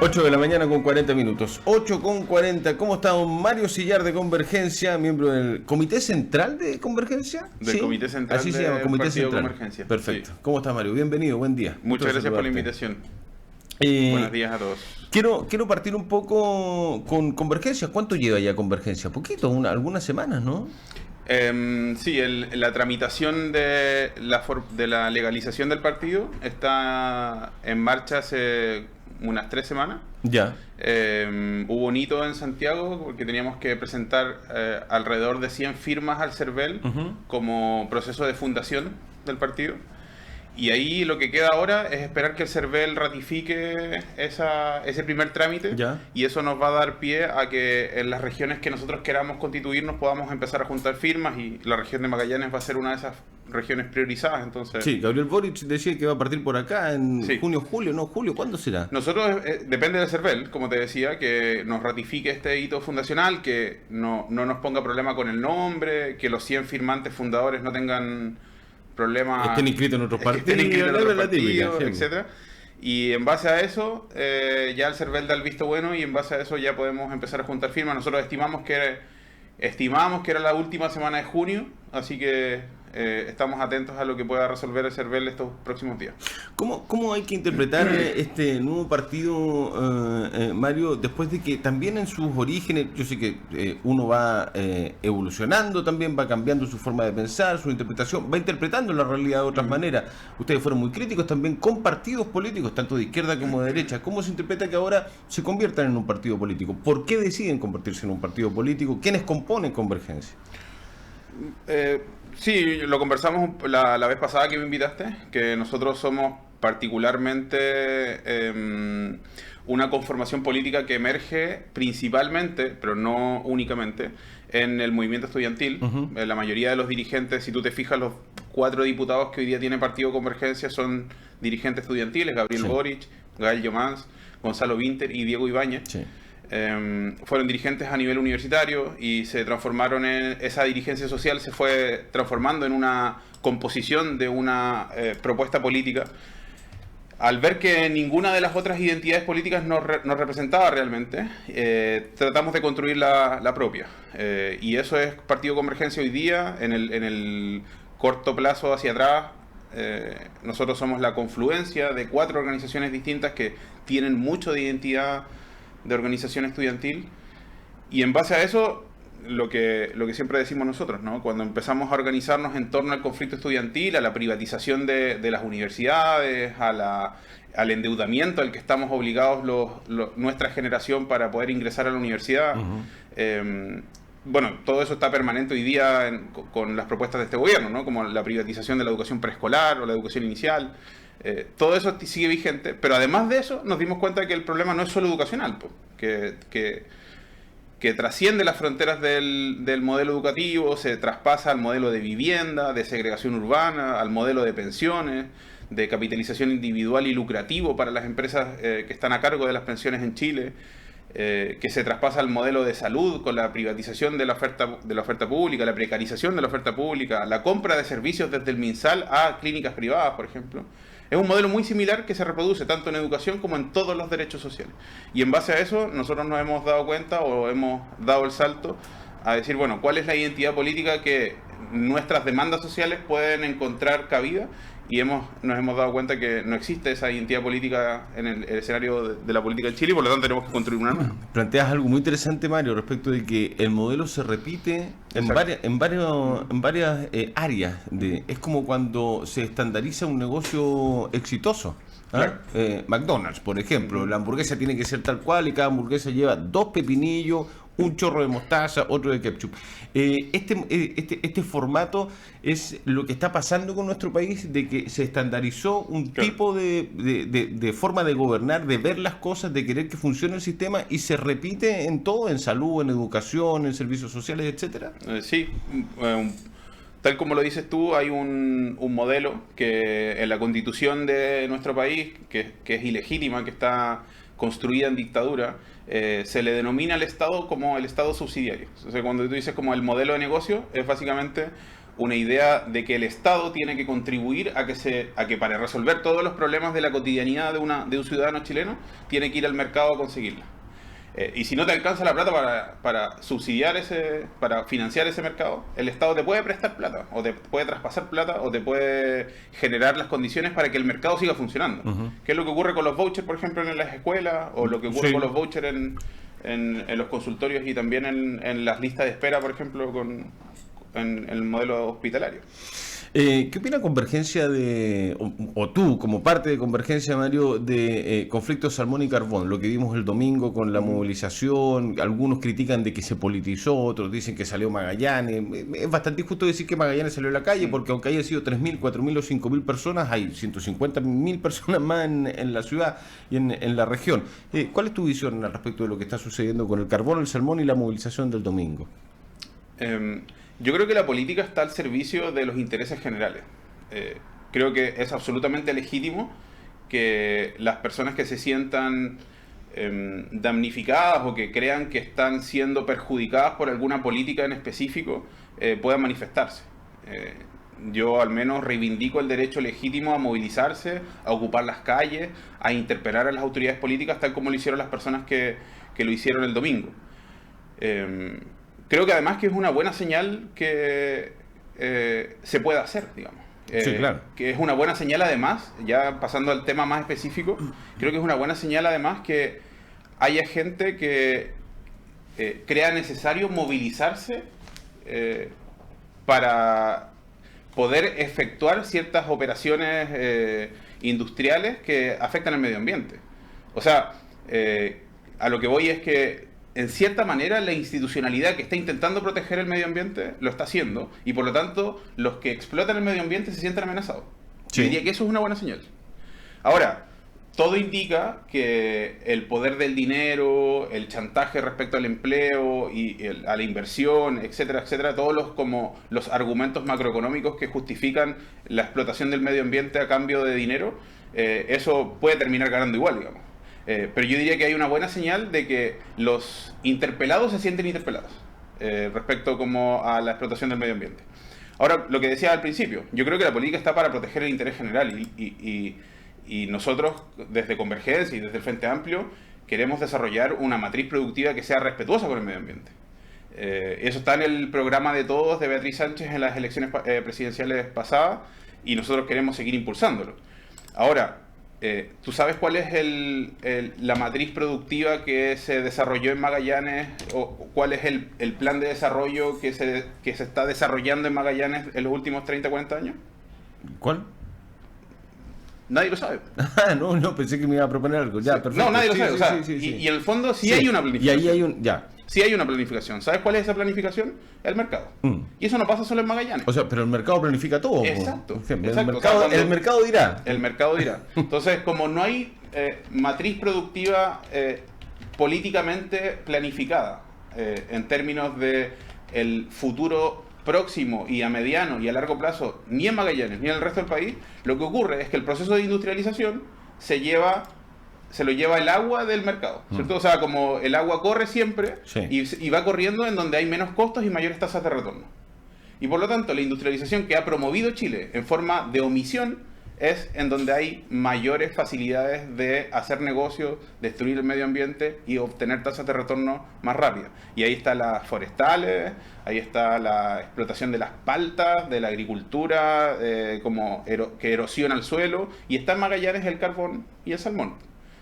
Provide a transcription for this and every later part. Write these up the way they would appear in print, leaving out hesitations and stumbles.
8 de la mañana con 40 minutos. 8 con 40. ¿Cómo está don Mario Sillar de Convergencia, miembro del Comité Central de Convergencia? Del Comité Central. Así se llama, Comité Partido Central. Convergencia. Perfecto. Sí. ¿Cómo está, Mario? Bienvenido, buen día. Muchas gracias por la invitación. Buenos días a todos. Quiero partir un poco con Convergencia. ¿Cuánto lleva ya Convergencia? Poquito, algunas semanas, ¿no? Sí, la tramitación de la legalización del partido está en marcha hace unas 3 semanas. Ya. Hubo un hito en Santiago porque teníamos que presentar alrededor de 100 firmas al CERVEL como proceso de fundación del partido. Y ahí lo que queda ahora es esperar que el CERVEL ratifique ese primer trámite. Ya. Y eso nos va a dar pie a que en las regiones que nosotros queramos constituirnos podamos empezar a juntar firmas, y la región de Magallanes va a ser una de esas regiones priorizadas. Entonces, Sí, Gabriel Boric decía que va a partir por acá en Sí. junio, julio, ¿no? Julio, ¿cuándo será? nosotros, depende del CERVEL, como te decía, que nos ratifique este hito fundacional, que no nos ponga problema con el nombre, que los 100 firmantes fundadores no tengan problemas, Estén inscritos en otros partidos, la típica, sí. etcétera. Y en base a eso, ya el CERVEL da el visto bueno, y en base a eso ya podemos empezar a juntar firmas. Nosotros estimábamos que era la última semana de junio, así que estamos atentos a lo que pueda resolver el CERVEL estos próximos días. ¿Cómo hay que interpretar este nuevo partido, Mario, después de que también en sus orígenes, yo sé que uno va evolucionando también, va cambiando su forma de pensar, su interpretación, va interpretando la realidad de otras maneras? Ustedes fueron muy críticos también con partidos políticos, tanto de izquierda como de derecha. ¿Cómo se interpreta que ahora se conviertan en un partido político? ¿Por qué deciden convertirse en un partido político? ¿Quiénes componen Convergencia? Sí, lo conversamos la vez pasada que me invitaste, que nosotros somos particularmente una conformación política que emerge principalmente, pero no únicamente, en el movimiento estudiantil. La mayoría de los dirigentes, si tú te fijas, los 4 diputados que hoy día tiene Partido Convergencia son dirigentes estudiantiles: Gabriel Sí. Boric, Gael Yomans, Gonzalo Vinter y Diego Ibáñez. Sí. Fueron dirigentes a nivel universitario y se transformaron esa dirigencia social se fue transformando en una composición de una propuesta política. Al ver que ninguna de las otras identidades políticas nos representaba realmente, tratamos de construir la propia. Y eso es Partido Convergencia hoy día. En el corto plazo hacia atrás, nosotros somos la confluencia de 4 organizaciones distintas que tienen mucho de identidad de organización estudiantil, y en base a eso lo que siempre decimos nosotros, ¿no? Cuando empezamos a organizarnos en torno al conflicto estudiantil, a la privatización de las universidades, al endeudamiento al que estamos obligados nuestra generación para poder ingresar a la universidad. Bueno, todo eso está permanente hoy día con las propuestas de este gobierno, ¿no? Como la privatización de la educación preescolar o la educación inicial. Todo eso sigue vigente, pero además de eso nos dimos cuenta que el problema no es solo educacional, que trasciende las fronteras del modelo educativo, se traspasa al modelo de vivienda, de segregación urbana, al modelo de pensiones, de capitalización individual y lucrativo para las empresas que están a cargo de las pensiones en Chile, que se traspasa al modelo de salud con la privatización de la oferta pública, la precarización de la oferta pública, la compra de servicios desde el MinSal a clínicas privadas, por ejemplo. Es un modelo muy similar que se reproduce tanto en educación como en todos los derechos sociales. Y en base a eso nosotros nos hemos dado cuenta, o hemos dado el salto a decir, bueno, ¿cuál es la identidad política que nuestras demandas sociales pueden encontrar cabida? Y nos hemos dado cuenta que no existe esa identidad política en el escenario de la política en Chile, y por lo tanto tenemos que construir una nueva. Planteas algo muy interesante, Mario, respecto de que el modelo se repite en varias áreas. Es como cuando se estandariza un negocio exitoso. Claro. McDonald's, por ejemplo, la hamburguesa tiene que ser tal cual, y cada hamburguesa lleva 2 pepinillos, un chorro de mostaza, otro de ketchup. Este formato es lo que está pasando con nuestro país, de que se estandarizó un tipo de forma de gobernar, de ver las cosas, de querer que funcione el sistema, y se repite en todo, en salud, en educación, en servicios sociales, etcétera. Sí, tal como lo dices tú, hay un modelo que en la constitución de nuestro país, que es ilegítima, que está construida en dictadura, se le denomina al Estado como el Estado subsidiario. O sea, cuando tú dices como el modelo de negocio, es básicamente una idea de que el Estado tiene que contribuir a que para resolver todos los problemas de la cotidianidad de un ciudadano chileno, tiene que ir al mercado a conseguirla. Y si no te alcanza la plata para subsidiar para financiar ese mercado, el Estado te puede prestar plata, o te puede traspasar plata, o te puede generar las condiciones para que el mercado siga funcionando. ¿Qué es lo que ocurre con los vouchers, por ejemplo, en las escuelas? O lo que ocurre con los vouchers en los consultorios y también en las listas de espera, por ejemplo, en el modelo hospitalario. ¿Qué opina Convergencia o tú, como parte de Convergencia, Mario, de conflictos Salmón y Carbón? Lo que vimos el domingo con la movilización, algunos critican de que se politizó, otros dicen que salió Magallanes. Es bastante injusto decir que Magallanes salió a la calle, porque aunque haya sido 3.000, 4.000 o 5.000 personas, hay 150.000 personas más en la ciudad y en la región. ¿Cuál es tu visión al respecto de lo que está sucediendo con el carbón, el salmón y la movilización del domingo? Yo creo que la política está al servicio de los intereses generales. Creo que es absolutamente legítimo que las personas que se sientan damnificadas o que crean que están siendo perjudicadas por alguna política en específico puedan manifestarse. Yo al menos reivindico el derecho legítimo a movilizarse, a ocupar las calles, a interpelar a las autoridades políticas tal como lo hicieron las personas que lo hicieron el domingo. Creo que además que es una buena señal que se pueda hacer, digamos. Sí, claro. Que es una buena señal además, ya pasando al tema más específico, creo que es una buena señal además que haya gente que crea necesario movilizarse para poder efectuar ciertas operaciones industriales que afectan al medio ambiente. O sea, a lo que voy es que en cierta manera la institucionalidad que está intentando proteger el medio ambiente lo está haciendo, y por lo tanto los que explotan el medio ambiente se sienten amenazados. Sí. Yo diría que eso es una buena señal. Ahora, todo indica que el poder del dinero, el chantaje respecto al empleo y a la inversión, etcétera, etcétera, todos los argumentos macroeconómicos que justifican la explotación del medio ambiente a cambio de dinero, eso puede terminar ganando igual, digamos. Pero yo diría que hay una buena señal de que los interpelados se sienten interpelados respecto como a la explotación del medio ambiente. Ahora, lo que decía al principio, yo creo que la política está para proteger el interés general y nosotros desde Convergencia y desde el Frente Amplio queremos desarrollar una matriz productiva que sea respetuosa con el medio ambiente. Eso está en el programa de todos de Beatriz Sánchez en las elecciones presidenciales pasadas, y nosotros queremos seguir impulsándolo. Ahora, ¿tú sabes cuál es la matriz productiva que se desarrolló en Magallanes, o cuál es el plan de desarrollo que se está desarrollando en Magallanes en los últimos 30, 40 años? ¿Cuál? Nadie lo sabe. No, pensé que me iba a proponer algo. Ya, perfecto. No, nadie lo sabe. Y en el fondo sí hay una planificación. Y ahí hay ya. Sí hay una planificación. ¿Sabes cuál es esa planificación? El mercado. Y eso no pasa solo en Magallanes. O sea, pero el mercado planifica todo. Exacto. El mercado dirá. El mercado dirá. Entonces, como no hay matriz productiva políticamente planificada en términos de el futuro próximo y a mediano y a largo plazo, ni en Magallanes ni en el resto del país, lo que ocurre es que el proceso de industrialización se lo lleva el agua del mercado, ¿cierto? O sea, como el agua corre siempre, sí, y va corriendo en donde hay menos costos y mayores tasas de retorno. Y por lo tanto, la industrialización que ha promovido Chile en forma de omisión es en donde hay mayores facilidades de hacer negocios, destruir el medio ambiente y obtener tasas de retorno más rápidas. Y ahí están las forestales, ahí está la explotación de las paltas, de la agricultura, que erosiona el suelo, y está en Magallanes el carbón y el salmón.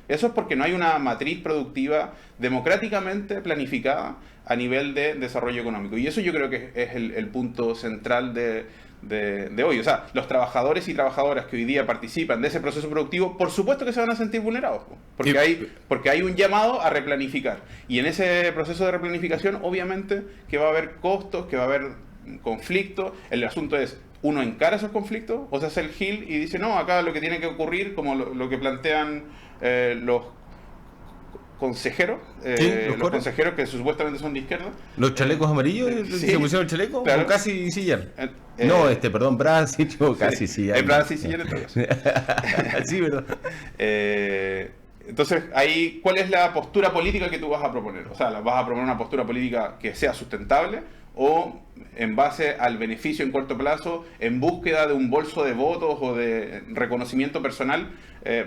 Eso es porque no hay una matriz productiva democráticamente planificada a nivel de desarrollo económico. Y eso yo creo que es el punto central de hoy. O sea, los trabajadores y trabajadoras que hoy día participan de ese proceso productivo, por supuesto que se van a sentir vulnerados, porque hay un llamado a replanificar. Y en ese proceso de replanificación, obviamente, que va a haber costos, que va a haber conflictos. El asunto es, uno encara esos conflictos o se hace el gil y dice, no, acá lo que tiene que ocurrir, como lo que plantean los consejeros, los consejeros que supuestamente son de izquierda. ¿Los chalecos amarillos? Sí, ¿Se pusieron el chaleco? claro. ¿O casi Sillán? No, perdón, Brasich o casi Sillán. Hay Brasich y Sillán en todo caso. Sí, ¿verdad? Entonces, ¿cuál es la postura política que tú vas a proponer? O sea, ¿vas a proponer una postura política que sea sustentable o en base al beneficio en corto plazo, en búsqueda de un bolso de votos o de reconocimiento personal,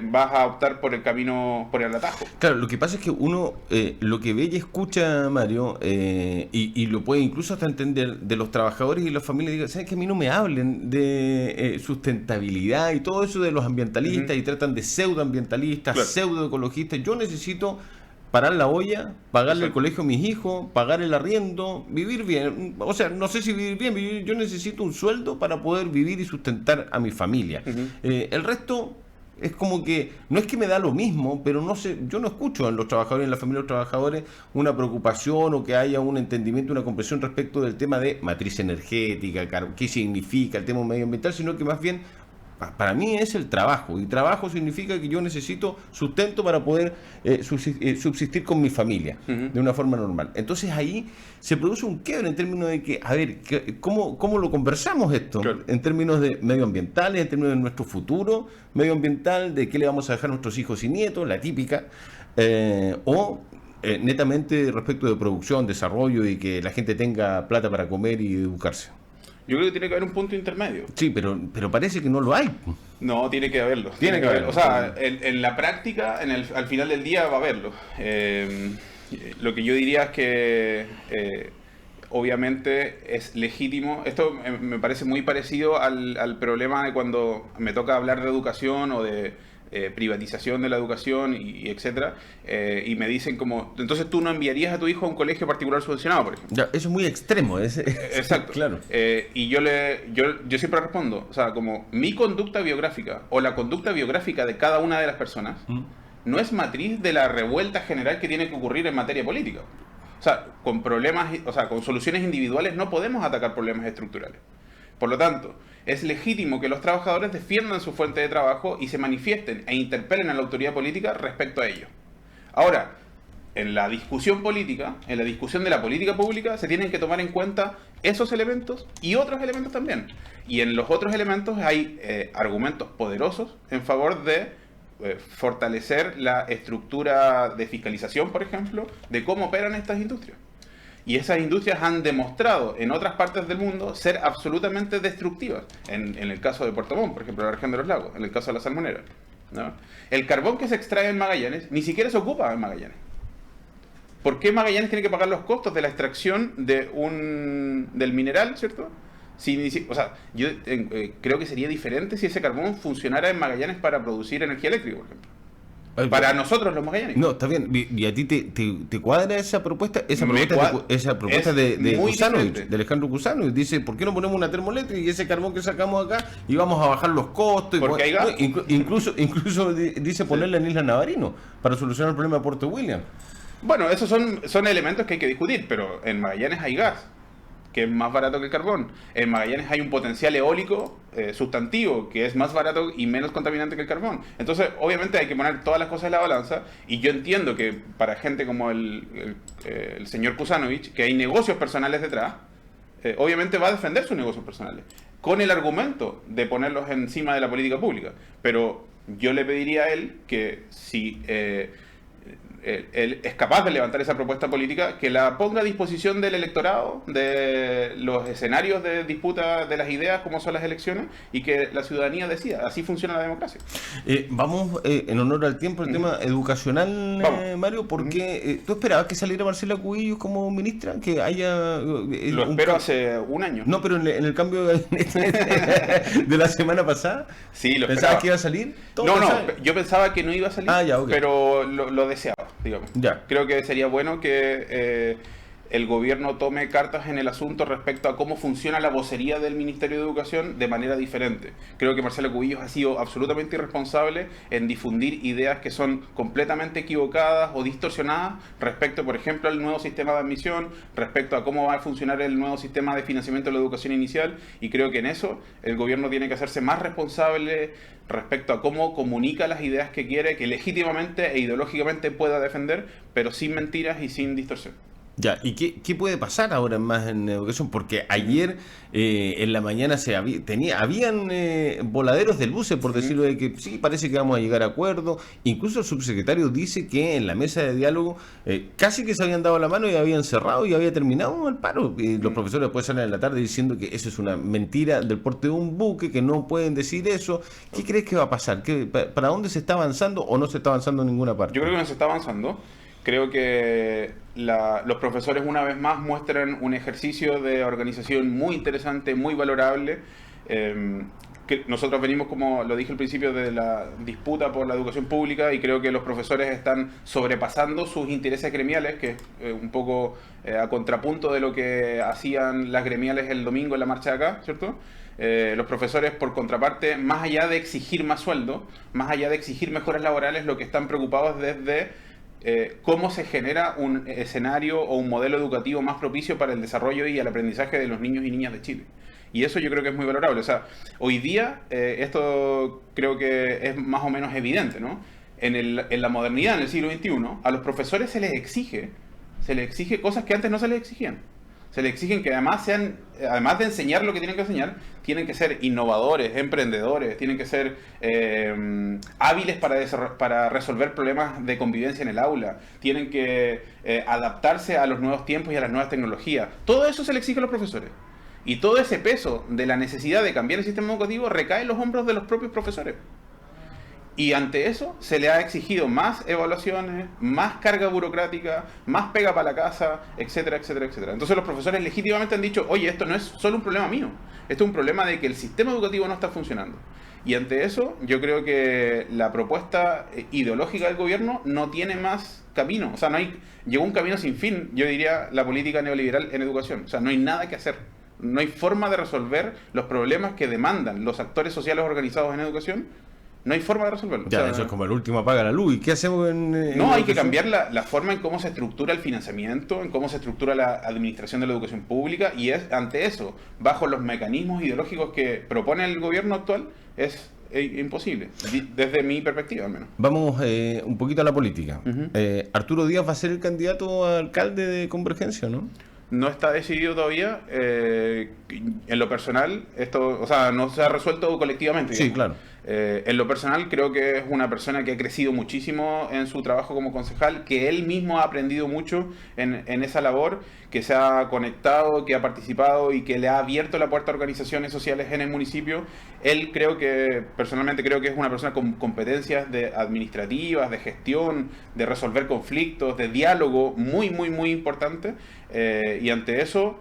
vas a optar por el camino, por el atajo. Claro, lo que pasa es que uno lo que ve y escucha, Mario, y lo puede incluso hasta entender de los trabajadores y las familias, digo, ¿sabes que a mí no me hablen de sustentabilidad y todo eso de los ambientalistas y tratan de pseudoambientalistas, Claro. pseudoecologistas? Yo necesito parar la olla, pagarle el colegio a mis hijos, pagar el arriendo, vivir bien. O sea, no sé si vivir bien, yo necesito un sueldo para poder vivir y sustentar a mi familia. El resto es como que, no es que me da lo mismo, pero no sé, yo no escucho en los trabajadores, en la familia de los trabajadores, una preocupación o que haya un entendimiento, una comprensión respecto del tema de matriz energética, qué significa el tema medioambiental, sino que más bien para mí es el trabajo, y trabajo significa que yo necesito sustento para poder subsistir con mi familia de una forma normal. Entonces ahí se produce un quiebre en términos de que, a ver, ¿cómo lo conversamos esto? Claro. En términos de medioambientales, en términos de nuestro futuro medioambiental, de qué le vamos a dejar a nuestros hijos y nietos, la típica, netamente respecto de producción, desarrollo y que la gente tenga plata para comer y educarse. Yo creo que tiene que haber un punto intermedio. Sí, pero parece que no lo hay. No, tiene que haberlo. Tiene que haberlo. O sea, en la práctica, al final del día va a haberlo. Lo que yo diría es que obviamente es legítimo. Esto me parece muy parecido al problema de cuando me toca hablar de educación o de privatización de la educación y etcétera, y me dicen como, entonces tú no enviarías a tu hijo a un colegio particular subvencionado, por ejemplo. Ya, eso es muy extremo. Exacto. Claro. Y yo siempre respondo, o sea, como mi conducta biográfica o la conducta biográfica de cada una de las personas no es matriz de la revuelta general que tiene que ocurrir en materia política. O sea, con problemas, o sea, con soluciones individuales no podemos atacar problemas estructurales. Por lo tanto, es legítimo que los trabajadores defiendan su fuente de trabajo y se manifiesten e interpelen a la autoridad política respecto a ello. Ahora, en la discusión política, en la discusión de la política pública, se tienen que tomar en cuenta esos elementos y otros elementos también. Y en los otros elementos hay argumentos poderosos en favor de fortalecer la estructura de fiscalización, por ejemplo, de cómo operan estas industrias. Y esas industrias han demostrado en otras partes del mundo ser absolutamente destructivas. En el caso de Puerto Montt, por ejemplo, la región de los lagos, en el caso de la salmonera, ¿no? El carbón que se extrae en Magallanes ni siquiera se ocupa en Magallanes. ¿Por qué Magallanes tiene que pagar los costos de la extracción del mineral, ¿cierto? O sea, yo creo que sería diferente si ese carbón funcionara en Magallanes para producir energía eléctrica, por ejemplo. Para nosotros los magallanes. No, está bien. ¿Y a ti te cuadra esa propuesta? Esa Me propuesta de muy Kuzanovich, diferente. de Alejandro Kuzanovich. Dice, ¿por qué no ponemos una termoeléctrica y ese carbón que sacamos acá y vamos a bajar los costos? Porque hay gas. Incluso dice ponerla en Isla Navarino para solucionar el problema de Puerto William. Bueno, esos son elementos que hay que discutir, pero en Magallanes hay gas, que es más barato que el carbón. En Magallanes hay un potencial eólico sustantivo, que es más barato y menos contaminante que el carbón. Entonces, obviamente hay que poner todas las cosas en la balanza, y yo entiendo que para gente como el señor Kuzanovich, que hay negocios personales detrás, obviamente va a defender sus negocios personales, con el argumento de ponerlos encima de la política pública. Pero yo le pediría a él que si él es capaz de levantar esa propuesta política, que la ponga a disposición del electorado, de los escenarios de disputa de las ideas, como son las elecciones, y que la ciudadanía decida. Así funciona la democracia. Vamos, en honor al tiempo, el tema educacional, Mario, porque ¿tú esperabas que saliera Marcela Cubillos como ministra? Que haya... Lo espero hace un año. No, pero en el cambio de la semana pasada, Sí, lo ¿pensabas esperaba. que iba a salir? Yo pensaba que no iba a salir, ya, ok. pero lo deseaba, digamos. Ya. Creo que sería bueno que el gobierno tome cartas en el asunto respecto a cómo funciona la vocería del Ministerio de Educación de manera diferente. Creo que Marcela Cubillos ha sido absolutamente irresponsable en difundir ideas que son completamente equivocadas o distorsionadas respecto, por ejemplo, al nuevo sistema de admisión, respecto a cómo va a funcionar el nuevo sistema de financiamiento de la educación inicial, y creo que en eso el gobierno tiene que hacerse más responsable respecto a cómo comunica las ideas que quiere, que legítimamente e ideológicamente pueda defender, pero sin mentiras y sin distorsión. Ya, ¿y qué puede pasar ahora más en educación? Porque ayer en la mañana habían voladeros del buce, por decirlo de que sí, parece que vamos a llegar a acuerdo. Incluso el subsecretario dice que en la mesa de diálogo casi que se habían dado la mano y habían cerrado y había terminado el paro. Y los profesores después salen en la tarde diciendo que eso es una mentira del porte de un buque, que no pueden decir eso. ¿Qué crees que va a pasar? ¿Para dónde se está avanzando o no se está avanzando en ninguna parte? Yo creo que no se está avanzando. Creo que los profesores una vez más muestran un ejercicio de organización muy interesante, muy valorable. Que nosotros venimos, como lo dije al principio, de la disputa por la educación pública y creo que los profesores están sobrepasando sus intereses gremiales, que es un poco a contrapunto de lo que hacían las gremiales el domingo en la marcha de acá, ¿cierto? Los profesores, por contraparte, más allá de exigir más sueldo, más allá de exigir mejoras laborales, lo que están preocupados desde cómo se genera un escenario o un modelo educativo más propicio para el desarrollo y el aprendizaje de los niños y niñas de Chile. Y eso yo creo que es muy valorable. O sea, hoy día esto creo que es más o menos evidente, ¿no? En la modernidad, en el siglo XXI, a los profesores se les exige cosas que antes no se les exigían. Se les exigen que además de enseñar lo que tienen que enseñar, tienen que ser innovadores, emprendedores, tienen que ser hábiles para resolver problemas de convivencia en el aula, tienen que adaptarse a los nuevos tiempos y a las nuevas tecnologías. Todo eso se le exige a los profesores. Y todo ese peso de la necesidad de cambiar el sistema educativo recae en los hombros de los propios profesores. Y ante eso se le ha exigido más evaluaciones, más carga burocrática, más pega para la casa, etcétera, etcétera, etcétera. Entonces los profesores legítimamente han dicho, oye, esto no es solo un problema mío, esto es un problema de que el sistema educativo no está funcionando. Y ante eso yo creo que la propuesta ideológica del gobierno no tiene más camino. O sea, llegó un camino sin fin, yo diría, la política neoliberal en educación. O sea, no hay nada que hacer. No hay forma de resolver los problemas que demandan los actores sociales organizados en educación. No hay forma de resolverlo. Ya, o sea, eso es como el último apaga la luz. ¿Y qué hacemos no, hay que cambiar la forma en cómo se estructura el financiamiento, en cómo se estructura la administración de la educación pública, y ante eso, bajo los mecanismos ideológicos que propone el gobierno actual, es imposible, desde mi perspectiva al menos. Vamos un poquito a la política. Arturo Díaz va a ser el candidato a alcalde de Convergencia, ¿no? No está decidido todavía. En lo personal, esto, o sea, no se ha resuelto colectivamente, digamos. Sí, claro. En lo personal, creo que es una persona que ha crecido muchísimo en su trabajo como concejal, que él mismo ha aprendido mucho en esa labor, que se ha conectado, que ha participado y que le ha abierto la puerta a organizaciones sociales en el municipio. Él personalmente creo que es una persona con competencias administrativas, de gestión, de resolver conflictos, de diálogo muy, muy, muy importante. Y ante eso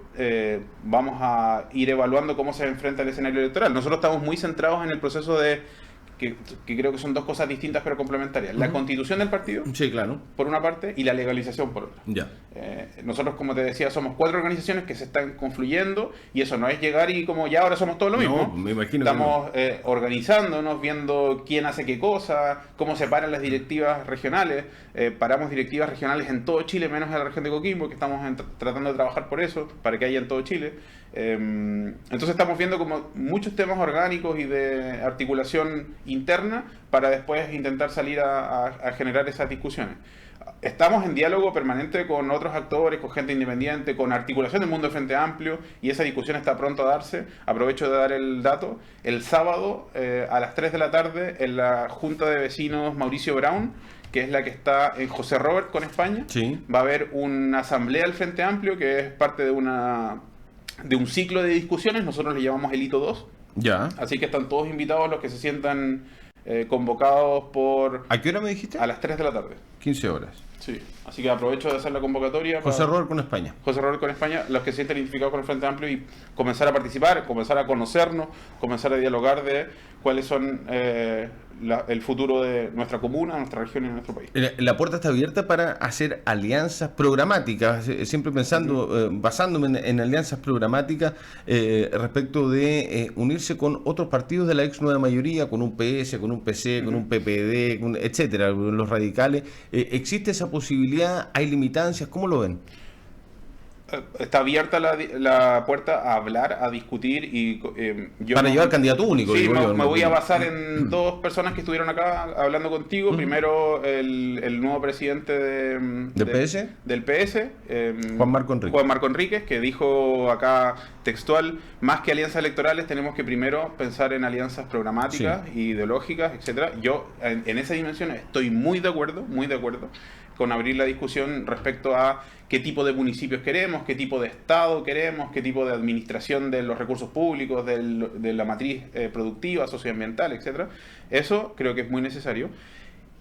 vamos a ir evaluando cómo se enfrenta el escenario electoral. Nosotros estamos muy centrados en el proceso que creo que son dos cosas distintas pero complementarias. La constitución del partido, sí, claro, por una parte, y la legalización por otra. Ya. Nosotros, como te decía, somos 4 organizaciones que se están confluyendo y eso no es llegar y como ya ahora somos todos lo mismo. No, me imagino. Estamos organizándonos, viendo quién hace qué cosa, cómo se paran las directivas regionales. Paramos directivas regionales en todo Chile, menos en la región de Coquimbo, que estamos tratando de trabajar por eso, para que haya en todo Chile. Entonces estamos viendo como muchos temas orgánicos y de articulación interna para después intentar salir a generar esas discusiones. Estamos en diálogo permanente con otros actores, con gente independiente, con articulación del mundo del Frente Amplio, y esa discusión está pronto a darse. Aprovecho de dar el dato. El sábado a las 3 de la tarde en la Junta de Vecinos Mauricio Brown, que es la que está en José Robert con España, sí, va a haber una asamblea del Frente Amplio que es parte de un ciclo de discusiones. Nosotros le llamamos el hito 2. Ya. Así que están todos invitados los que se sientan convocados por... ¿A qué hora me dijiste? A las 3 de la tarde. 15 horas. Sí, así que aprovecho de hacer la convocatoria. José Robert con España. José Robert con España, los que se sienten identificados con el Frente Amplio y comenzar a participar, comenzar a conocernos, comenzar a dialogar de cuáles son el futuro de nuestra comuna, nuestra región y nuestro país. La puerta está abierta para hacer alianzas programáticas, siempre pensando, basándome en alianzas programáticas respecto de unirse con otros partidos de la ex nueva mayoría, con un PS, con un PC, con un PPD, etcétera, los radicales. ¿Existe esa posibilidad? ¿Hay limitancias? ¿Cómo lo ven? está abierta la puerta a hablar, a discutir y yo para llevar candidato único. Sí, me voy a basar en dos personas que estuvieron acá hablando contigo. Primero el nuevo presidente del PS, Juan Marco Enríquez, que dijo acá textual: más que alianzas electorales tenemos que primero pensar en alianzas programáticas, ideológicas, etcétera. Yo en esa dimensión estoy muy de acuerdo con abrir la discusión respecto a qué tipo de municipios queremos, qué tipo de Estado queremos, qué tipo de administración de los recursos públicos, de la matriz productiva, socioambiental, etcétera. Eso creo que es muy necesario.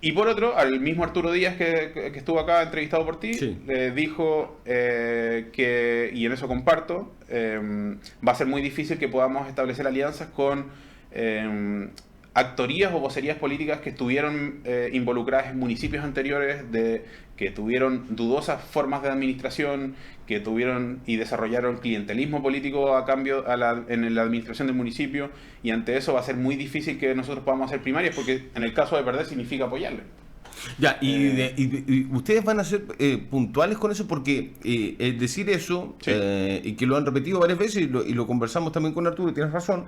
Y por otro, al mismo Arturo Díaz que estuvo acá entrevistado por ti, dijo que, y en eso comparto, va a ser muy difícil que podamos establecer alianzas con actorías o vocerías políticas que estuvieron involucradas en municipios anteriores, que tuvieron dudosas formas de administración, que tuvieron y desarrollaron clientelismo político a cambio en la administración del municipio, y ante eso va a ser muy difícil que nosotros podamos hacer primarias, porque en el caso de perder significa apoyarle. Ya, y ustedes van a ser puntuales con eso, porque decir eso, y que lo han repetido varias veces, y lo conversamos también con Arturo, tienes razón,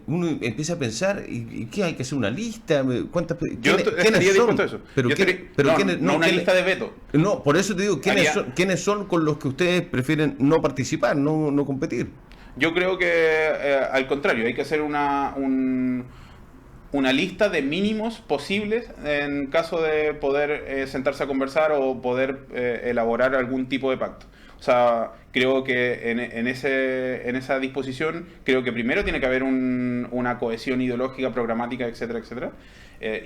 uno empieza a pensar, ¿y qué hay que hacer? ¿Una lista? ¿Cuántas? Yo estaría dispuesto a eso. No una lista de veto. No, por eso te digo, ¿quiénes son con los que ustedes prefieren no participar, no competir? Yo creo que al contrario, hay que hacer una lista de mínimos posibles en caso de poder sentarse a conversar o poder elaborar algún tipo de pacto. O sea, creo que en esa disposición, creo que primero tiene que haber una cohesión ideológica, programática, etcétera, etcétera.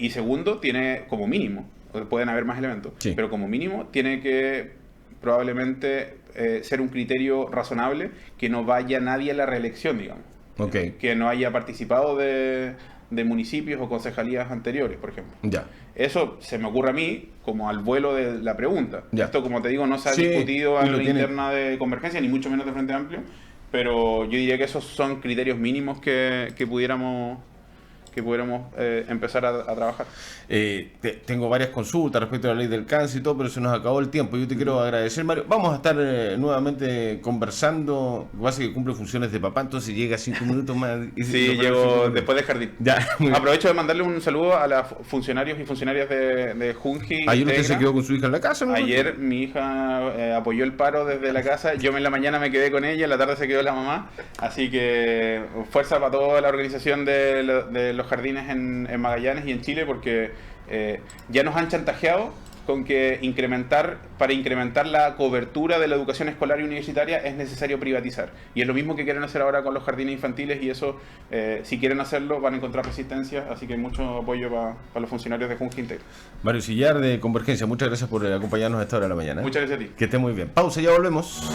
Y segundo, tiene como mínimo, pueden haber más elementos, pero como mínimo tiene que probablemente ser un criterio razonable, que no vaya nadie a la reelección, digamos. Que no haya participado de municipios o concejalías anteriores, por ejemplo. Eso se me ocurre a mí como al vuelo de la pregunta. Esto, como te digo, no se ha discutido en la interna de Convergencia, ni mucho menos de Frente Amplio, pero yo diría que esos son criterios mínimos que pudiéramos empezar a trabajar. Tengo varias consultas respecto a la ley del cáncer y todo, pero se nos acabó el tiempo. Yo te quiero agradecer, Mario. Vamos a estar nuevamente conversando. Lo que pasa es que cumple funciones de papá, entonces llega 5 minutos más. Sí, llego después del jardín. Aprovecho de mandarle un saludo a los funcionarios y funcionarias de Junji. Ayer usted se quedó con su hija en la casa, ¿no? Ayer mi hija apoyó el paro desde la casa. Yo en la mañana me quedé con ella, en la tarde se quedó la mamá. Así que fuerza para toda la organización de los jardines en Magallanes y en Chile, porque ya nos han chantajeado con que para incrementar la cobertura de la educación escolar y universitaria es necesario privatizar. Y es lo mismo que quieren hacer ahora con los jardines infantiles, y eso, si quieren hacerlo, van a encontrar resistencia. Así que mucho apoyo para los funcionarios de Junji Integra. Mario Sillar, de Convergencia, muchas gracias por acompañarnos a esta hora de la mañana. Muchas gracias a ti. Que esté muy bien. Pausa, ya volvemos.